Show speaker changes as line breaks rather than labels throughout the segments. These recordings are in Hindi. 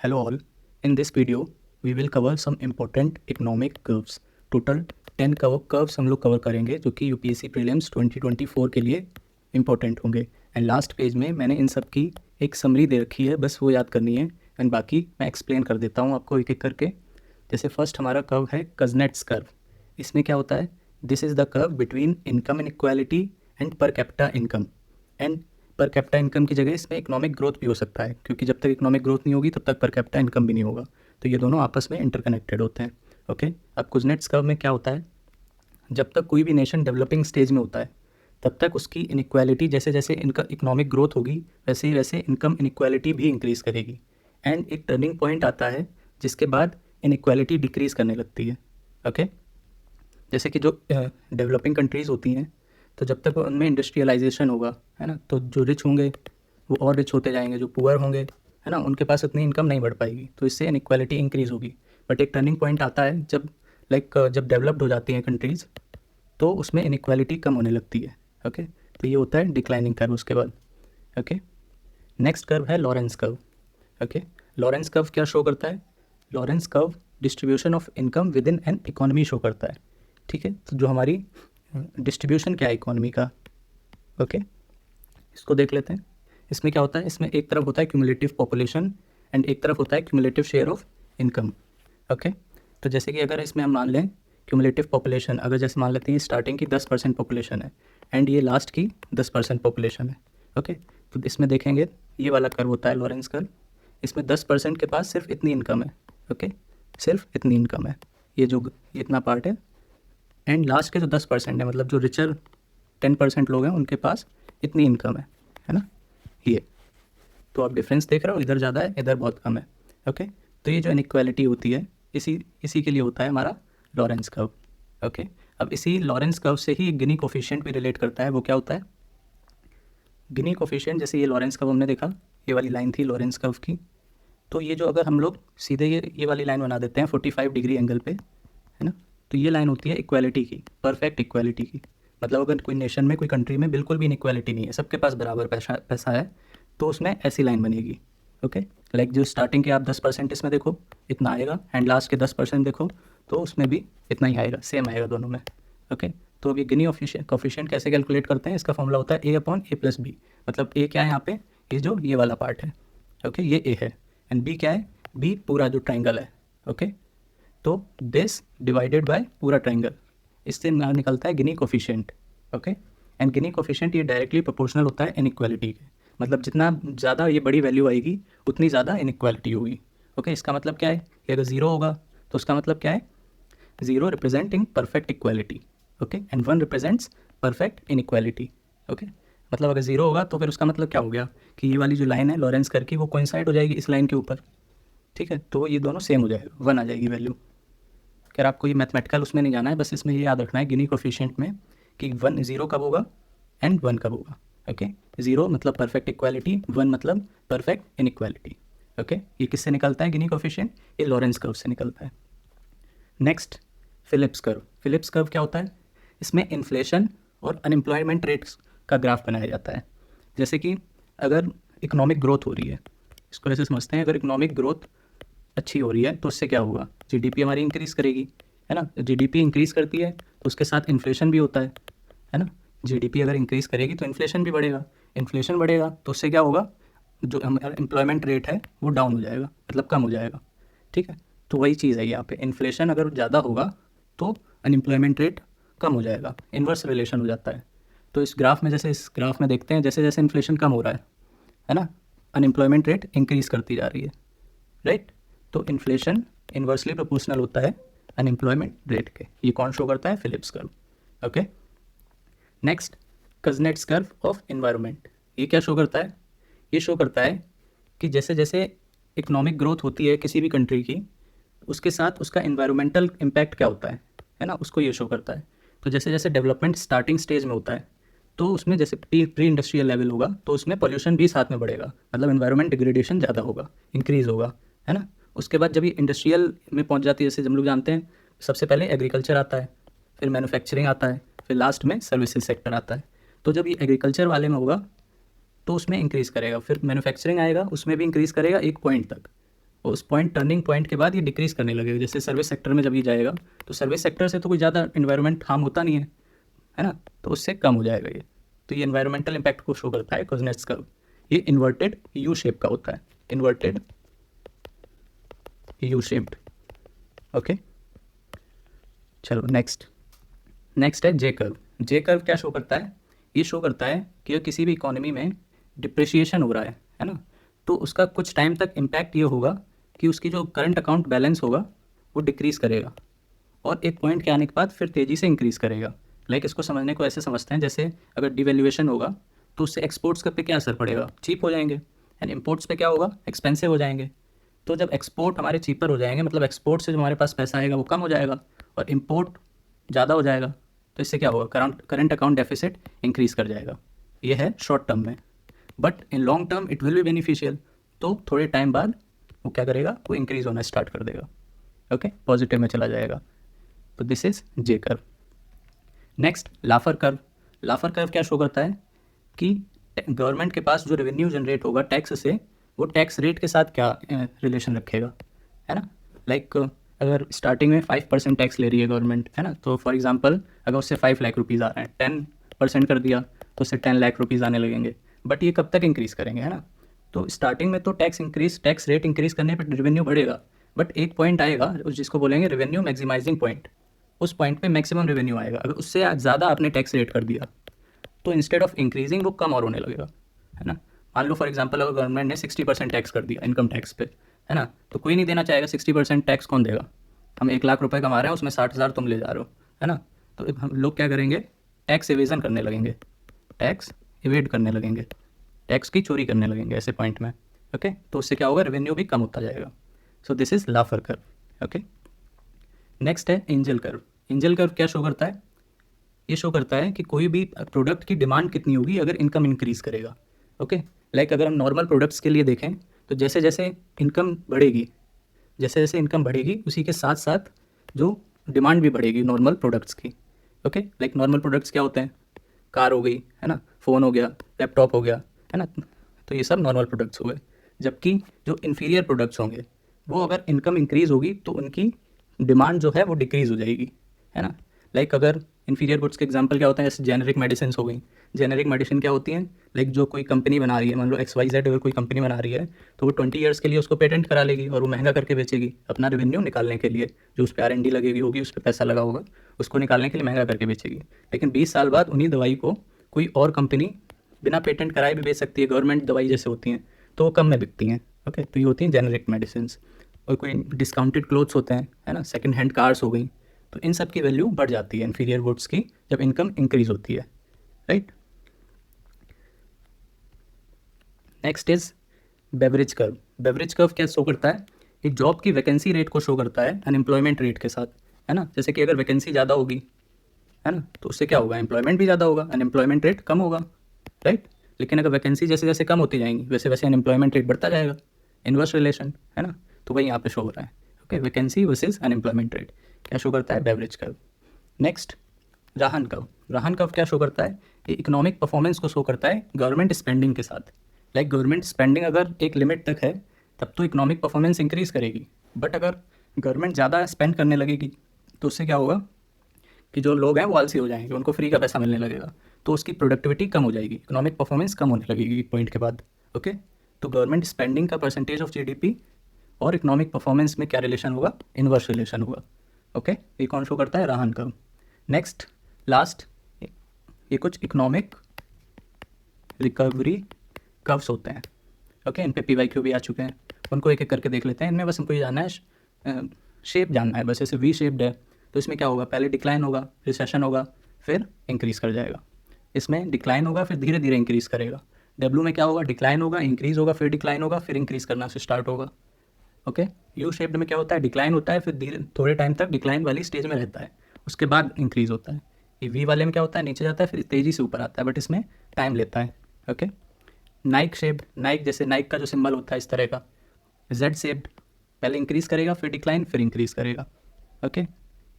Hello all. In this video, we will cover some important economic curves. Total 10 curves हम लोग कवर करेंगे जो कि यूपीएससी प्रीलिम्स 2024 के लिए इंपॉर्टेंट होंगे. एंड लास्ट पेज में मैंने इन सब की एक समरी दे रखी है, बस वो याद करनी है. एंड बाकी मैं एक्सप्लेन कर देता हूँ आपको एक एक करके. जैसे फर्स्ट हमारा कर्व है कज़नेट्स कर्व. इसमें क्या होता है, this is the curve between income inequality and per capita income. And per capita income की जगह इसमें इकोनॉमिक ग्रोथ भी हो सकता है, क्योंकि जब तक इकोनॉमिक ग्रोथ नहीं होगी तब तक पर कैपिटा इनकम भी नहीं होगा. तो ये दोनों आपस में इंटरकनेक्टेड होते हैं. ओके, अब कुज़नेट्स कर्व में क्या होता है, जब तक कोई भी नेशन डेवलपिंग स्टेज में होता है तब तक उसकी इनइक्वालिटी, जैसे जैसे इनका इकोनॉमिक ग्रोथ होगी वैसे ही वैसे इनकम इनइक्वालिटी भी इंक्रीज़ करेगी. एंड एक टर्निंग पॉइंट आता है जिसके बाद इनइक्वालिटी डिक्रीज़ करने लगती है. ओके, जैसे कि जो डेवलपिंग कंट्रीज़ होती हैं, तो जब तक उनमें इंडस्ट्रियलाइजेशन होगा, है ना, तो जो रिच होंगे वो और रिच होते जाएंगे, जो पुअर होंगे, है ना, उनके पास उतनी इनकम नहीं बढ़ पाएगी, तो इससे इनइक्वालिटी इंक्रीज़ होगी. बट एक टर्निंग पॉइंट आता है जब जब डेवलप्ड हो जाती हैं कंट्रीज़, तो उसमें इनइक्वालिटी कम होने लगती है. ओके, तो ये होता है डिक्लाइनिंग कर्व. उसके बाद ओके, नेक्स्ट कर्व है Lawrence curve. Okay, Lawrence curve क्या शो करता है, Lawrence curve distribution of income with in an economy show करता है. ठीक है, तो जो हमारी डिस्ट्रीब्यूशन क्या है इकोनॉमी का, ओके, इसको देख लेते हैं. इसमें क्या होता है, इसमें एक तरफ होता है क्यूमुलेटिव पॉपुलेशन एंड एक तरफ होता है cumulative share of income. Okay, तो जैसे कि अगर इसमें हम मान लें क्यूमुलेटिव पॉपुलेशन, अगर जैसे मान लेते हैं स्टार्टिंग की 10% पॉपुलेशन है एंड ये लास्ट की 10% पॉपुलेशन है. ओके, तो इसमें देखेंगे ये वाला कर्व होता है लॉरेंस कर्व. इसमें 10% के पास सिर्फ इतनी इनकम है. ओके, सिर्फ इतनी इनकम है, ये जो इतना पार्ट है. एंड लास्ट के जो 10% है, मतलब जो रिचर 10% लोग हैं उनके पास इतनी इनकम है ना, ये. तो आप डिफरेंस देख रहे हो, इधर ज़्यादा है इधर बहुत कम है. ओके, तो ये जो इनइक्वालिटी होती है इसी के लिए होता है हमारा लॉरेंस कर्व. ओके, अब इसी लॉरेंस कर्व से ही गिनी कोफिशिएंट भी रिलेट करता है. वो क्या होता है, गिनी कोफिशिएंट, जैसे ये लॉरेंस कर्व हमने देखा, ये वाली लाइन थी लॉरेंस कर्व की. तो ये जो अगर हम लोग सीधे ये वाली लाइन बना देते हैं 45 डिग्री एंगल पे, है ना, तो ये लाइन होती है इक्वालिटी की, परफेक्ट इक्वालिटी की. मतलब अगर कोई नेशन में, कोई कंट्री में बिल्कुल भी इनइक्वालिटी नहीं है, सबके पास बराबर पैसा है, तो उसमें ऐसी लाइन बनेगी. ओके, लाइक जो स्टार्टिंग के आप 10% इसमें देखो इतना आएगा एंड लास्ट के 10% देखो तो उसमें भी इतना ही आएगा, सेम आएगा दोनों में. ओके, तो अब ये गिनी कोफिशिएंट कैसे कैलकुलेट करते हैं, इसका फॉर्मूला होता है A/A+B. मतलब A क्या है यहाँ पे, ये जो ये वाला पार्ट है, ओके, ये A है. एंड B क्या है, B पूरा जो ट्राइंगल है. ओके, तो दिस डिवाइडेड बाय पूरा ट्राइंगल, इससे निकलता है Gini coefficient. Okay, and Gini coefficient ये डायरेक्टली प्रोपोर्शनल होता है इनइक्वालिटी के. मतलब जितना ज़्यादा ये बड़ी वैल्यू आएगी उतनी ज़्यादा इनइक्वालिटी होगी. ओके, इसका मतलब क्या है कि अगर ज़ीरो होगा तो उसका मतलब क्या है, zero representing perfect equality. Okay, and 1 represents perfect inequality. Okay, मतलब अगर ज़ीरो होगा तो फिर उसका मतलब क्या हो गया कि ये वाली जो लाइन है लॉरेंस कर्व की, वो कोइंसाइड हो जाएगी इस लाइन के ऊपर. ठीक है, तो ये दोनों सेम हो जाएगा, 1 आ जाएगी वैल्यू. खैर आपको ये मैथमेटिकल उसमें नहीं जाना है, बस इसमें ये याद रखना है गिनी कोफिशिएंट में कि 1 ज़ीरो कब होगा एंड 1 कब होगा. ओके, ज़ीरो मतलब परफेक्ट इक्वालिटी, 1 मतलब परफेक्ट इनइक्वालिटी. ओके, ये किससे निकलता है गिनी कोफिशिएंट, ये लॉरेंस कर्व से निकलता है. Next Phillips curve. Phillips curve क्या होता है, इसमें इन्फ्लेशन और अनएम्प्लॉयमेंट रेट्स का ग्राफ बनाया जाता है. जैसे कि अगर इकोनॉमिक ग्रोथ हो रही है, इसको ऐसे समझते हैं, अगर इकोनॉमिक ग्रोथ अच्छी हो रही है तो उससे क्या होगा, जीडीपी हमारी इंक्रीज़ करेगी, है ना. जीडीपी इंक्रीज़ करती है तो उसके साथ इन्फ्लेशन भी होता है ना. जीडीपी अगर इंक्रीज़ करेगी तो इन्फ्लेशन भी बढ़ेगा, इन्फ्लेशन बढ़ेगा तो उससे क्या होगा, जो एम्प्लॉयमेंट रेट है वो डाउन हो जाएगा, मतलब कम हो जाएगा. ठीक है, तो वही चीज़ है यहाँ पे, इन्फ्लेशन अगर ज़्यादा होगा तो अनएम्प्लॉयमेंट रेट कम हो जाएगा, इन्वर्स रिलेशन हो जाता है. तो इस ग्राफ में, जैसे इस ग्राफ में देखते हैं, जैसे जैसे इन्फ्लेशन कम हो रहा है ना, अनएम्प्लॉयमेंट रेट इंक्रीज़ करती जा रही है, राइट. तो इन्फ्लेशन इन्वर्सली प्रोपोर्शनल होता है अनएम्प्लॉयमेंट रेट के. ये कौन शो करता है, Phillips curve. Okay, next Kuznets curve of environment. ये क्या शो करता है, ये शो करता है कि जैसे जैसे इकोनॉमिक ग्रोथ होती है किसी भी कंट्री की, उसके साथ उसका एनवायरमेंटल इम्पैक्ट क्या होता है ना, उसको ये शो करता है. तो जैसे जैसे डेवलपमेंट स्टार्टिंग स्टेज में होता है तो उसमें जैसे प्री इंडस्ट्रियल लेवल होगा तो उसमें पोल्यूशन भी साथ में बढ़ेगा, मतलब एनवायरमेंट डिग्रेडेशन ज़्यादा होगा, इंक्रीज़ होगा, है ना. उसके बाद जब ये इंडस्ट्रियल में पहुंच जाती है, जैसे हम लोग जानते हैं सबसे पहले एग्रीकल्चर आता है, फिर मैन्युफैक्चरिंग आता है, फिर लास्ट में सर्विसेज सेक्टर आता है. तो जब ये एग्रीकल्चर वाले में होगा तो उसमें इंक्रीज़ करेगा, फिर मैन्युफैक्चरिंग आएगा उसमें भी इंक्रीज़ करेगा एक पॉइंट तक. उस पॉइंट टर्निंग पॉइंट के बाद ये डिक्रीज करने लगेगा। जैसे सर्विस सेक्टर में जब ये जाएगा तो सर्विस सेक्टर से तो कोई ज़्यादा इन्वायरमेंट हार्म होता नहीं है ना, तो उससे कम हो जाएगा ये। तो ये इन्वायरमेंटल इम्पैक्ट को शो करता है कुज़नेट्स कर्व। ये इन्वर्टेड यू शेप का होता है, इन्वर्टेड यू शेप्ड। ओके, चलो नेक्स्ट है जे कर्व। जे कर्व क्या शो करता है? ये शो करता है कि किसी भी इकोनॉमी में डिप्रिशिएशन हो रहा है ना, तो उसका कुछ टाइम तक इम्पैक्ट ये होगा कि उसकी जो करंट अकाउंट बैलेंस होगा वो डिक्रीज़ करेगा और एक पॉइंट के आने के बाद फिर तेज़ी से इंक्रीज़ करेगा। लाइक इसको समझने को ऐसे समझते हैं, जैसे अगर डिवैल्यूएशन होगा तो उससे एक्सपोर्ट्स पे क्या असर पड़ेगा? चीप हो जाएंगे, एंड इम्पोर्ट्स पे क्या होगा? एक्सपेंसिव हो जाएंगे। तो जब एक्सपोर्ट हमारे चीपर हो जाएंगे, मतलब एक्सपोर्ट से जो हमारे पास पैसा आएगा वो कम हो जाएगा और इम्पोर्ट ज़्यादा हो जाएगा, तो इससे क्या होगा? करंट अकाउंट डेफिसिट इंक्रीज़ कर जाएगा। ये है शॉर्ट टर्म में, but in long term it will be beneficial. तो थोड़े टाइम बाद वो क्या करेगा? वो इंक्रीज़ होना स्टार्ट कर देगा। ओके, पॉजिटिव में चला जाएगा। तो this is J curve. Next लाफर curve. लाफर curve क्या शो करता है कि गवर्नमेंट के पास जो रेवेन्यू जनरेट होगा टैक्स से, वो टैक्स रेट के साथ क्या रिलेशन रखेगा, है ना। लाइक अगर स्टार्टिंग में 5% टैक्स ले रही है गवर्नमेंट, है ना, तो फॉर एग्जांपल अगर उससे 5 लाख रुपीज़ आ रहे हैं, 10% कर दिया तो उससे 10 लाख रुपीज़ आने लगेंगे। बट ये कब तक इंक्रीज़ करेंगे, है ना। तो स्टार्टिंग में तो टैक्स रेट इंक्रीज़ करने पर रेवेन्यू बढ़ेगा, बट एक पॉइंट आएगा जिसको बोलेंगे रेवेन्यू मैक्सिमाइजिंग पॉइंट। उस पॉइंट पे मैक्सिमम रेवेन्यू आएगा। अगर उससे ज़्यादा आपने टैक्स रेट कर दिया तो इंस्टेड ऑफ इंक्रीजिंग वो कम और होने लगेगा, है ना। मान लो फॉर एग्जांपल अगर गवर्नमेंट ने 60% टैक्स कर दिया इनकम टैक्स पे, है ना, तो कोई नहीं देना चाहेगा। 60% टैक्स कौन देगा? हम 1 लाख रुपए कमा रहे हैं, उसमें 60,000 तुम ले जा रहे हो, है ना। तो हम लोग क्या करेंगे? टैक्स एवेजन करने लगेंगे, टैक्स इवेड करने लगेंगे, टैक्स की चोरी करने लगेंगे ऐसे पॉइंट में। ओके, तो उससे क्या होगा? रेवेन्यू भी कम होता जाएगा। So this is लाफर curve. Okay, next है एंजल कर्व। एंजल कर्व क्या शो करता है? ये शो करता है कि कोई भी प्रोडक्ट की डिमांड कितनी होगी अगर इनकम इंक्रीज़ करेगा। ओके, लाइक अगर हम नॉर्मल प्रोडक्ट्स के लिए देखें तो जैसे जैसे इनकम बढ़ेगी उसी के साथ साथ जो डिमांड भी बढ़ेगी नॉर्मल प्रोडक्ट्स की। ओके, लाइक नॉर्मल प्रोडक्ट्स क्या होते हैं? कार हो गई, है ना, फ़ोन हो गया, लैपटॉप हो गया, है ना, तो ये सब नॉर्मल प्रोडक्ट्स हो गए। जबकि जो इन्फीरियर प्रोडक्ट्स होंगे वो अगर इनकम इंक्रीज़ होगी तो उनकी डिमांड जो है वो डिक्रीज़ हो जाएगी, है ना। लाइक अगर इन्फीरियर गुड्स के एग्जांपल क्या होते हैं? जैसे जेनेरिक मेडिसिन हो गई। जेनेरिक मेडिसिन क्या होती हैं? लाइक जो कोई कंपनी बना रही है, मान लो XYZ अगर कोई कंपनी बना रही है तो वो 20 ईयर्स के लिए उसको पेटेंट करा लेगी और वो महंगा करके बेचेगी अपना रेवेन्यू निकालने के लिए। जो उस पर R&D लगेगी होगी, उस पर पैसा लगा होगा, उसको निकालने के लिए महंगा करके बेचेगी। लेकिन 20 साल बाद उन्हीं दवाई को कोई और कंपनी बिना पेटेंट कराए भी बेच सकती है, गवर्नमेंट दवाई जैसे होती हैं, तो वो कम में बिकती हैं। ओके, तो ये होती हैं जेनेरिक मेडिसिन। और कोई डिस्काउंटेड क्लोथ्स होते हैं, है ना, सेकंड हैंड कार्स हो गई, तो इन सब की वैल्यू बढ़ जाती है इन्फीरियर गुड्स की जब इनकम इंक्रीज होती है, right. Next is beverage curve. Beverage curve क्या शो करता है? एक जॉब की वैकेंसी रेट को शो करता है अनएम्प्लॉयमेंट रेट के साथ, है ना। जैसे कि अगर वैकेंसी ज़्यादा होगी, है ना, तो उससे क्या होगा? एम्प्लॉयमेंट भी ज़्यादा होगा, अनएम्प्लॉयमेंट रेट कम होगा, राइट। लेकिन अगर वैकेंसी जैसे जैसे कम होती जाएंगी वैसे वैसे अनएम्प्लॉयमेंट रेट बढ़ता जाएगा, इन्वर्स रिलेशन, है ना। तो वही यहाँ पे शो हो रहा है। Okay, vacancy versus unemployment rate क्या शो करता है? Beverage curve. नेक्स्ट राहन कर्व। राहन कर्व क्या शो करता है? ये इकोनॉमिक परफॉर्मेंस को शो करता है गवर्नमेंट स्पेंडिंग के साथ। लाइक गवर्नमेंट स्पेंडिंग अगर एक लिमिट तक है तब तो इकोनॉमिक परफॉर्मेंस इंक्रीज़ करेगी, बट अगर गवर्नमेंट ज़्यादा स्पेंड करने लगेगी तो उससे क्या होगा कि जो लोग हैं वो आलसी हो जाएंगे, उनको फ्री का पैसा मिलने लगेगा, तो उसकी प्रोडक्टिविटी कम हो जाएगी, इकोनॉमिक परफॉर्मेंस कम होने लगेगी एक पॉइंट के बाद। ओके, तो गवर्नमेंट स्पेंडिंग का परसेंटेज ऑफ GDP और इकोनॉमिक परफॉर्मेंस में क्या रिलेशन होगा? इन्वर्स रिलेशन होगा। ओके, ये कौन शो करता है? राहन कर्व। नेक्स्ट लास्ट, ये कुछ इकोनॉमिक रिकवरी कर्व्स होते हैं। ओके, इन पे PYQ भी आ चुके हैं, उनको एक एक करके देख लेते हैं। इनमें बस हमको ये जानना है, शेप जानना है बस। जैसे V शेप्ड है तो इसमें क्या होगा? पहले डिक्लाइन होगा, रिसेशन होगा, फिर इंक्रीज़ कर जाएगा। इसमें डिक्लाइन होगा फिर धीरे धीरे इंक्रीज़ करेगा। W में क्या होगा? डिक्लाइन होगा, इंक्रीज़ होगा, फिर डिक्लाइन होगा, फिर इंक्रीज़ करना से स्टार्ट होगा। ओके, U शेप्ड में क्या होता है? डिक्लाइन होता है, फिर धीरे थोड़े टाइम तक डिक्लाइन वाली स्टेज में रहता है, उसके बाद इंक्रीज़ होता है। ये V वाले में क्या होता है? नीचे जाता है फिर तेज़ी से ऊपर आता है, बट इसमें टाइम लेता है। ओके, नाइक शेप्ड, नाइक जैसे नाइक का जो सिंबल होता है इस तरह का। Z शेप्ड, पहले इंक्रीज़ करेगा फिर डिक्लाइन फिर इंक्रीज़ करेगा। ओके,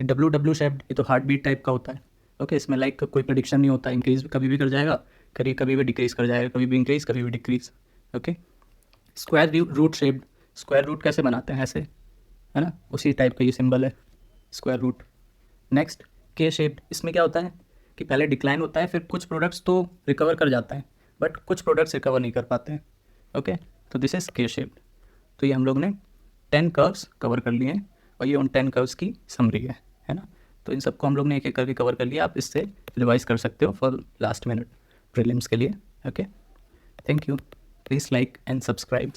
W शेप्ड, ये तो हार्ट बीट टाइप का होता है। ओके, इसमें लाइक कोई प्रेडिक्शन नहीं होता, इंक्रीज़ कभी भी कर जाएगा, कभी भी डिक्रीज़ कर जाएगा, कभी भी इंक्रीज़ कभी भी decrease. Okay, square root shaped, square root कैसे बनाते हैं, ऐसे, है ना, उसी टाइप का ये सिंबल है square root. Next K shaped, इसमें क्या होता है कि पहले डिक्लाइन होता है, फिर कुछ प्रोडक्ट्स तो रिकवर कर जाता है बट कुछ प्रोडक्ट्स रिकवर नहीं कर पाते हैं। ओके, तो दिस इज के शेप्ड। तो ये हम लोग ने 10 कर्व्स कवर कर लिए हैं और ये उन 10 कर्व्स की समरी है ना। तो इन सबको हम लोग ने एक एक करके कवर कर लिया, आप इससे रिवाइज कर सकते हो फॉर लास्ट मिनट प्रीलिम्स के लिए। Okay, thank you, please like and subscribe.